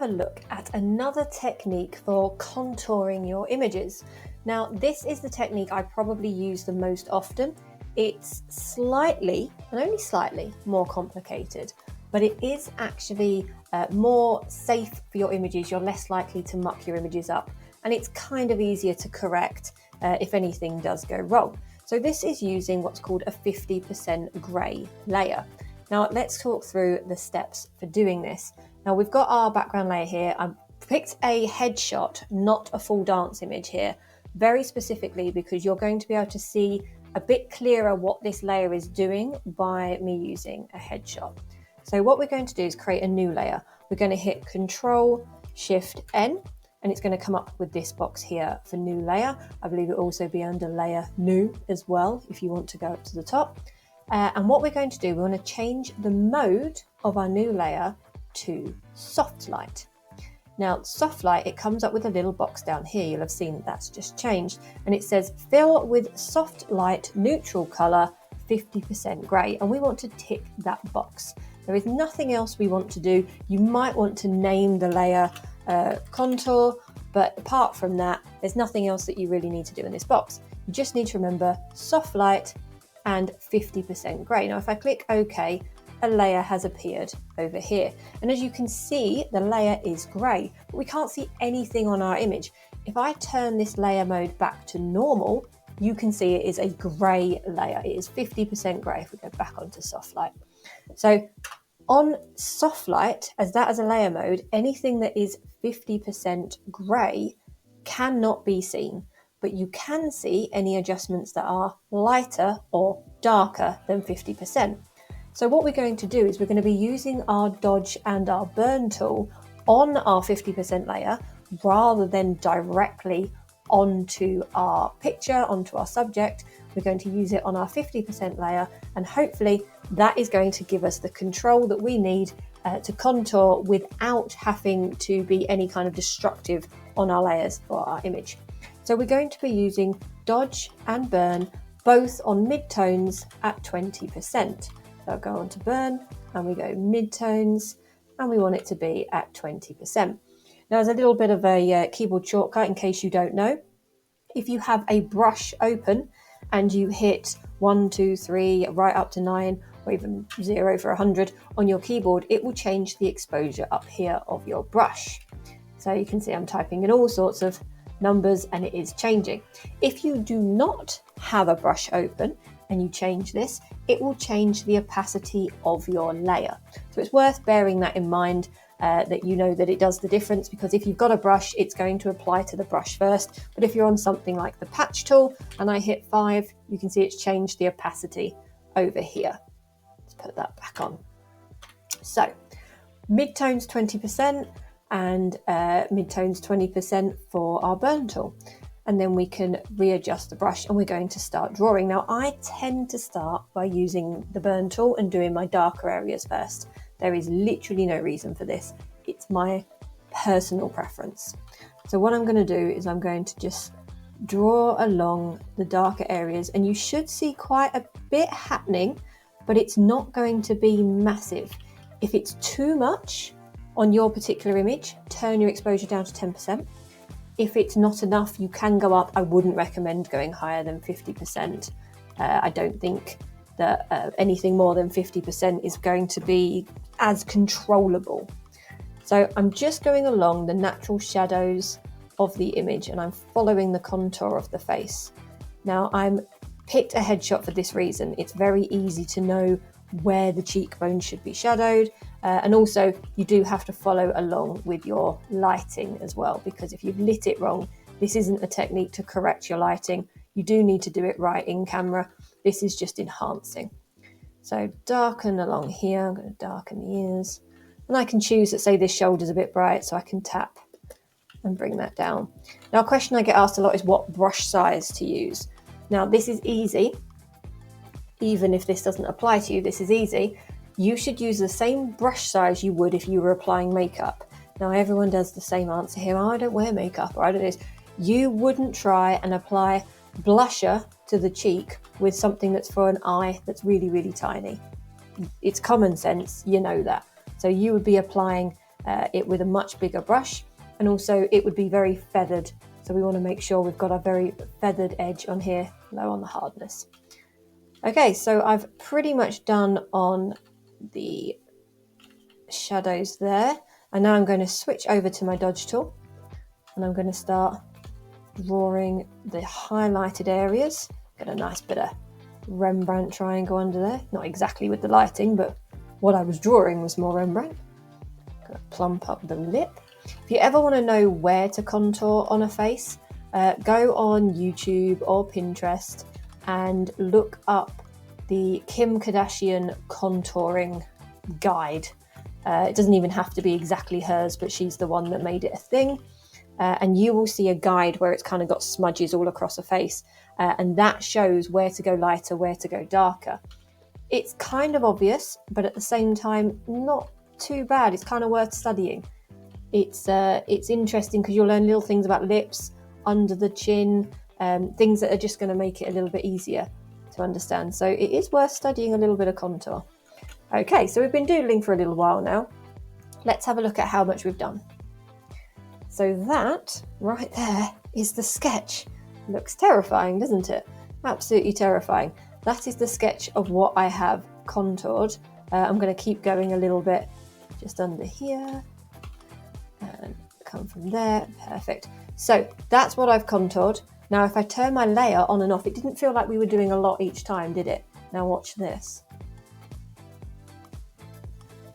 have a look at another technique for contouring your images. Now, this is the technique I probably use the most often. It's slightly, and only slightly, more complicated, but it is actually more safe for your images. You're less likely to muck your images up, and it's kind of easier to correct if anything does go wrong. So this is using what's called a 50% grey layer. Now let's talk through the steps for doing this. Now we've got our background layer here. I've picked a headshot, not a full dance image here, very specifically because you're going to be able to see a bit clearer what this layer is doing by me using a headshot. So what we're going to do is create a new layer. We're going to hit Control-Shift-N, and it's going to come up with this box here for new layer. I believe it will also be under layer new as well if you want to go up to the top. And what we're going to do, we want to change the mode of our new layer to soft light. Now, soft light, it comes up with a little box down here. You'll have seen that that's just changed. And it says fill with soft light neutral color 50% grey. And we want to tick that box. There is nothing else we want to do. You might want to name the layer contour, but apart from that, there's nothing else that you really need to do in this box. You just need to remember soft light and 50% grey. Now, if I click OK, a layer has appeared over here. And as you can see, the layer is grey, but we can't see anything on our image. If I turn this layer mode back to normal, you can see it is a grey layer. It is 50% grey if we go back onto soft light. So on soft light, as that as a layer mode, anything that is 50% grey cannot be seen, but you can see any adjustments that are lighter or darker than 50%. So what we're going to do is we're going to be using our dodge and our burn tool on our 50% layer rather than directly onto our picture, onto our subject. We're going to use it on our 50% layer, and hopefully that is going to give us the control that we need to contour without having to be any kind of destructive on our layers for our image. So we're going to be using dodge and burn both on midtones at 20%. So I'll go on to burn and we go midtones and we want it to be at 20%. Now, as a little bit of a keyboard shortcut in case you don't know, if you have a brush open and you hit 1, 2, 3, right up to 9, or even 0 for 100 on your keyboard, it will change the exposure up here of your brush. So you can see I'm typing in all sorts of numbers and it is changing. If you do not have a brush open and you change this, it will change the opacity of your layer. So it's worth bearing that in mind, that you know that it does the difference, because if you've got a brush, it's going to apply to the brush first. But if you're on something like the patch tool and I hit 5, you can see it's changed the opacity over here. Let's put that back on. So midtones 20% and midtones 20% for our burn tool. And then we can readjust the brush and we're going to start drawing. Now, I tend to start by using the burn tool and doing my darker areas first. There is literally no reason for this. It's my personal preference. So what I'm going to do is I'm going to just draw along the darker areas, and you should see quite a bit happening, but it's not going to be massive. If it's too much on your particular image, turn your exposure down to 10%. If it's not enough, you can go up. I wouldn't recommend going higher than 50%. I don't think that anything more than 50% is going to be as controllable. So I'm just going along the natural shadows of the image and I'm following the contour of the face. Now, I'm picked a headshot for this reason. It's very easy to know where the cheekbone should be shadowed, and also you do have to follow along with your lighting as well, because if you've lit it wrong, this isn't a technique to correct your lighting. You do need to do it right in camera. This is just enhancing. So darken along here. I'm going to darken the ears, and I can choose that, say this shoulder's a bit bright, so I can tap and bring that down. Now, a question I get asked a lot is what brush size to use. Now, this is easy. Even if this doesn't apply to you, this is easy. You should use the same brush size you would if you were applying makeup. Now, everyone does the same answer here. Oh, I don't wear makeup, or I don't do this. You wouldn't try and apply blusher to the cheek with something that's for an eye that's really, really tiny. It's common sense, you know that. So you would be applying it with a much bigger brush, and also it would be very feathered. So we want to make sure we've got a very feathered edge on here, low on the hardness. Okay, so I've pretty much done on the shadows there. And now I'm going to switch over to my dodge tool and I'm going to start drawing the highlighted areas. Get a nice bit of Rembrandt triangle under there. Not exactly with the lighting, but what I was drawing was more Rembrandt. Gonna plump up the lip. If you ever want to know where to contour on a face, go on YouTube or Pinterest and look up the Kim Kardashian contouring guide. It doesn't even have to be exactly hers, but she's the one that made it a thing. And you will see a guide where it's kind of got smudges all across a face, and that shows where to go lighter, where to go darker. It's kind of obvious, but at the same time, not too bad. It's kind of worth studying. It's interesting because you'll learn little things about lips, under the chin, things that are just going to make it a little bit easier to understand. So it is worth studying a little bit of contour. Okay, so we've been doodling for a little while now. Let's have a look at how much we've done. So that right there is the sketch. Looks terrifying, doesn't it? Absolutely terrifying. That is the sketch of what I have contoured. I'm going to keep going a little bit just under here and come from there. Perfect. So that's what I've contoured. Now if I turn my layer on and off, it didn't feel like we were doing a lot each time, did it? Now watch this.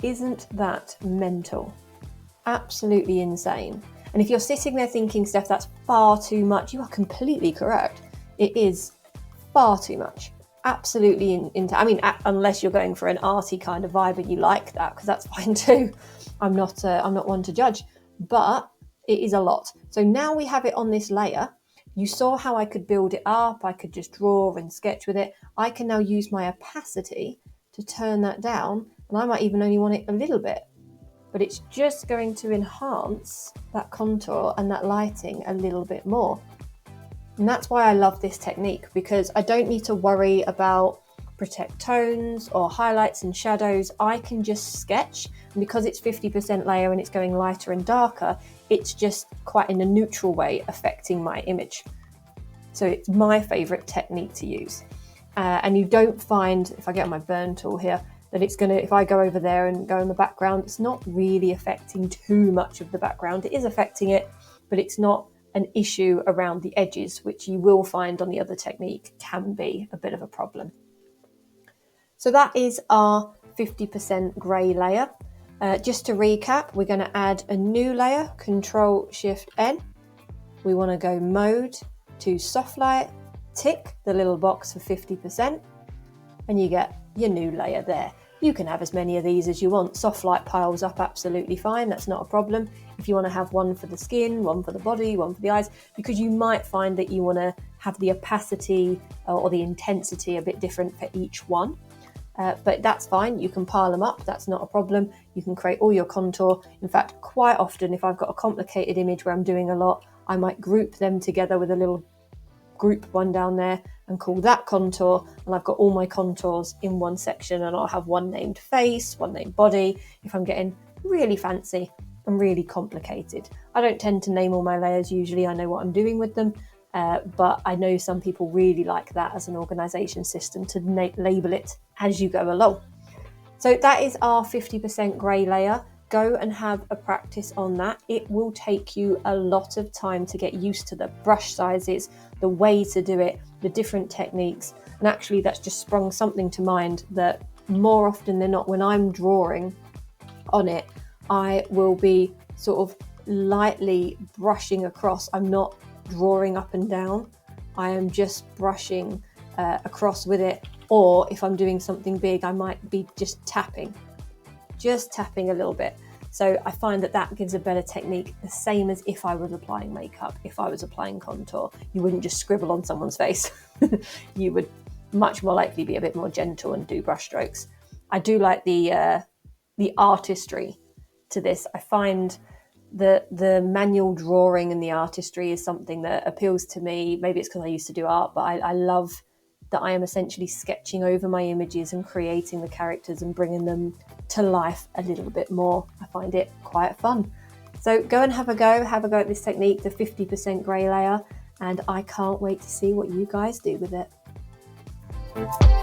Isn't that mental? Absolutely insane. And if you're sitting there thinking, Steph, that's far too much, you are completely correct. It is far too much. Absolutely. Unless you're going for an arty kind of vibe and you like that, because that's fine too. I'm not one to judge, but it is a lot. So now we have it on this layer. You saw how I could build it up. I could just draw and sketch with it. I can now use my opacity to turn that down, and I might even only want it a little bit, but it's just going to enhance that contour and that lighting a little bit more. And that's why I love this technique, because I don't need to worry about protect tones or highlights and shadows. I can just sketch, and because it's 50% layer and it's going lighter and darker, it's just quite in a neutral way affecting my image. So it's my favorite technique to use. And you don't find, if I get my burn tool here, that it's going to, if I go over there and go in the background, it's not really affecting too much of the background. It is affecting it, but it's not an issue around the edges, which you will find on the other technique can be a bit of a problem. So that is our 50% grey layer. Just to recap, we're going to add a new layer, Control-Shift-N. We want to go mode to soft light, tick the little box for 50%, and you get your new layer there. You can have as many of these as you want. Soft light piles up absolutely fine, that's not a problem. If you want to have one for the skin, one for the body, one for the eyes, because you might find that you want to have the opacity or the intensity a bit different for each one. But that's fine, you can pile them up, that's not a problem. You can create all your contour. In fact, quite often if I've got a complicated image where I'm doing a lot, I might group them together with a little group one down there and call that contour, and I've got all my contours in one section, and I'll have one named face, one named body, if I'm getting really fancy and really complicated. I don't tend to name all my layers usually, I know what I'm doing with them, but I know some people really like that as an organisation system to label it as you go along. So that is our 50% grey layer. Go and have a practice on that. It will take you a lot of time to get used to the brush sizes, the way to do it, the different techniques. And actually that's just sprung something to mind that more often than not when I'm drawing on it, I will be sort of lightly brushing across. I'm not drawing up and down. I am just brushing across with it. Or if I'm doing something big, I might be just tapping a little bit. So I find that gives a better technique, the same as if I was applying makeup, if I was applying contour. You wouldn't just scribble on someone's face. You would much more likely be a bit more gentle and do brush strokes. I do like the artistry to this. I find the manual drawing and the artistry is something that appeals to me. Maybe it's because I used to do art, but I love that I am essentially sketching over my images and creating the characters and bringing them to life a little bit more. I find it quite fun. So go and have a go at this technique, the 50% grey layer, and I can't wait to see what you guys do with it.